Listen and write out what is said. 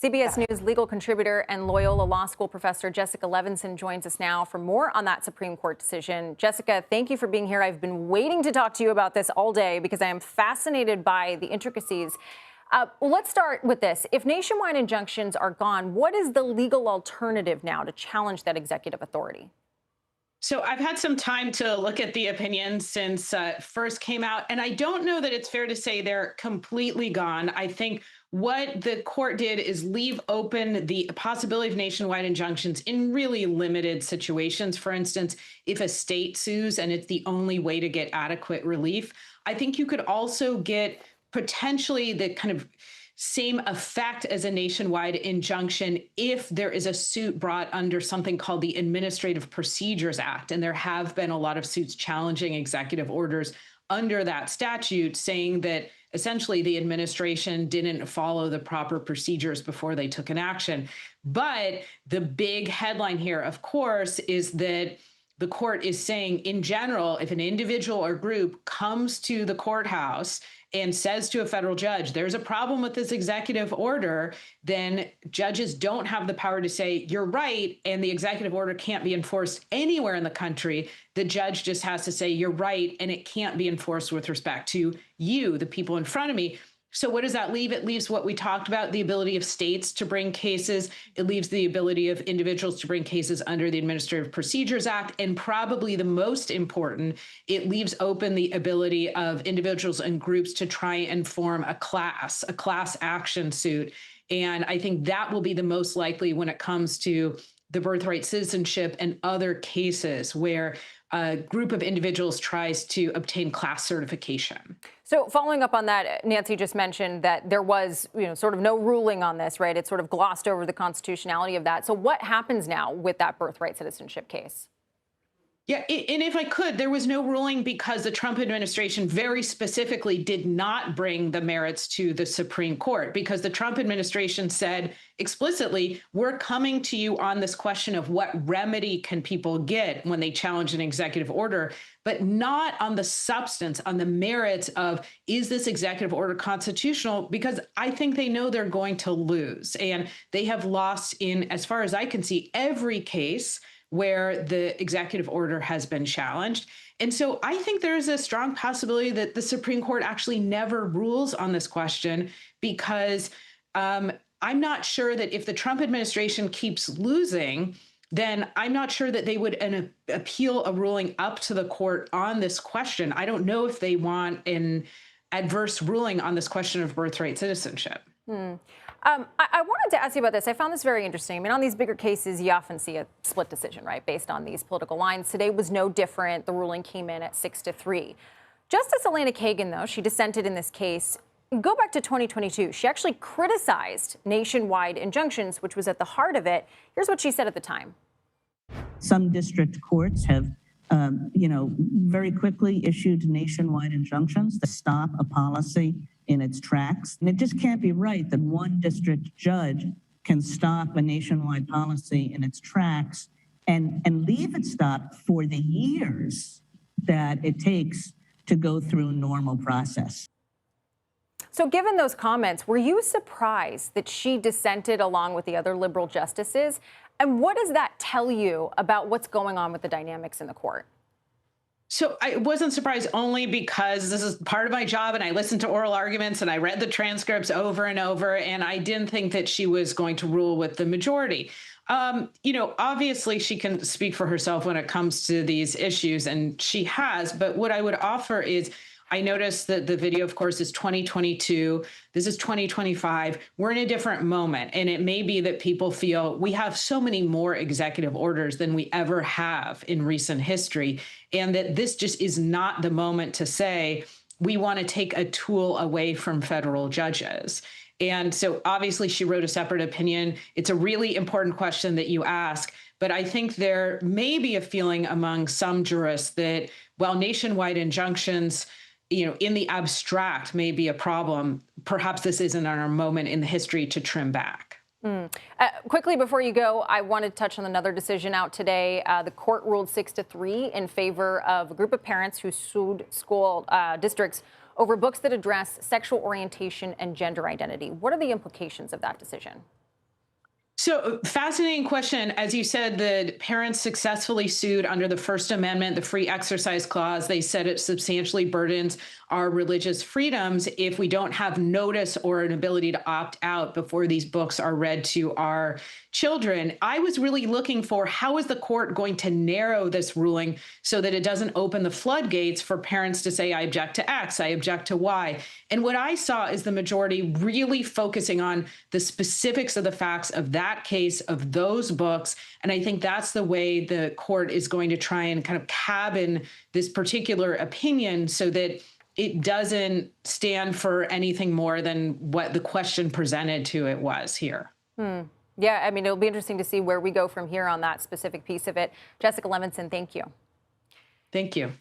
CBS News legal contributor and Loyola Law School professor Jessica Levinson joins us now for more on that Supreme Court decision. Jessica, thank you for being here. I've been waiting to talk to you about this all day because I am fascinated by the intricacies. Let's start with this. If nationwide injunctions are gone, what is the legal alternative now to challenge that executive authority? So I've had some time to look at the opinions since it first came out, and I don't know that it's fair to say they're completely gone. I think what the court did is leave open the possibility of nationwide injunctions in really limited situations. For instance, if a state sues and it's the only way to get adequate relief, I think you could also get potentially the kind of same effect as a nationwide injunction if there is a suit brought under something called the Administrative Procedures Act. And there have been a lot of suits challenging executive orders under that statute, saying that essentially the administration didn't follow the proper procedures before they took an action. But the big headline here, of course, is that the court is saying, in general, if an individual or group comes to the courthouse and says to a federal judge, there's a problem with this executive order, then judges don't have the power to say, you're right, and the executive order can't be enforced anywhere in the country. The judge just has to say, you're right, and it can't be enforced with respect to you, the people in front of me. So what does that leave? It leaves what we talked about, the ability of states to bring cases. It leaves the ability of individuals to bring cases under the Administrative Procedures Act. And probably the most important, it leaves open the ability of individuals and groups to try and form a class action suit. And I think that will be the most likely when it comes to the birthright citizenship and other cases where a group of individuals tries to obtain class certification. So following up on that, Nancy just mentioned that there was, sort of no ruling on this, right? It sort of glossed over the constitutionality of that. So what happens now with that birthright citizenship case? Yeah, and if I could, there was no ruling because the Trump administration very specifically did not bring the merits to the Supreme Court, because the Trump administration said explicitly, we're coming to you on this question of what remedy can people get when they challenge an executive order, but not on the substance, on the merits of, is this executive order constitutional? Because I think they know they're going to lose. And they have lost in, as far as I can see, every case where the executive order has been challenged. And so I think there is a strong possibility that the Supreme Court actually never rules on this question, because I'm not sure that if the Trump administration keeps losing, then I'm not sure that they would appeal a ruling up to the court on this question. I don't know if they want an adverse ruling on this question of birthright citizenship. I wanted to ask you about this. I found this very interesting. I mean, on these bigger cases, you often see a split decision, right, based on these political lines. Today was no different. The ruling came in at 6-3. Justice Elena Kagan, though, she dissented in this case. Go back to 2022. She actually criticized nationwide injunctions, which was at the heart of it. Here's what she said at the time. Some district courts have, very quickly issued nationwide injunctions to stop a policy in its tracks. And it just can't be right that one district judge can stop a nationwide policy in its tracks and leave it stopped for the years that it takes to go through normal process. So given those comments, were you surprised that she dissented along with the other liberal justices? And what does that tell you about what's going on with the dynamics in the court? So I wasn't surprised, only because this is part of my job, and I listened to oral arguments and I read the transcripts over and over, and I didn't think that she was going to rule with the majority. Obviously she can speak for herself when it comes to these issues, and she has. But what I would offer is, I noticed that the video, of course, is 2022. This is 2025. We're in a different moment. And it may be that people feel we have so many more executive orders than we ever have in recent history, and that this just is not the moment to say we want to take a tool away from federal judges. And so obviously she wrote a separate opinion. It's a really important question that you ask. But I think there may be a feeling among some jurists that while nationwide injunctions, in the abstract may be a problem, perhaps this isn't our moment in the history to trim back. Quickly before you go, I want to touch on another decision out today. The court ruled 6-3 in favor of a group of parents who sued school districts over books that address sexual orientation and gender identity. What are the implications of that decision? So, fascinating question. As you said, the parents successfully sued under the First Amendment, the Free Exercise Clause. They said it substantially burdens our religious freedoms if we don't have notice or an ability to opt out before these books are read to our children. I was really looking for how is the court going to narrow this ruling so that it doesn't open the floodgates for parents to say, I object to X, I object to Y. And what I saw is the majority really focusing on the specifics of the facts of that case, of those books. And I think that's the way the court is going to try and kind of cabin this particular opinion so that it doesn't stand for anything more than what the question presented to it was here. Yeah, I mean, it'll be interesting to see where we go from here on that specific piece of it. Jessica Levinson, thank you. Thank you.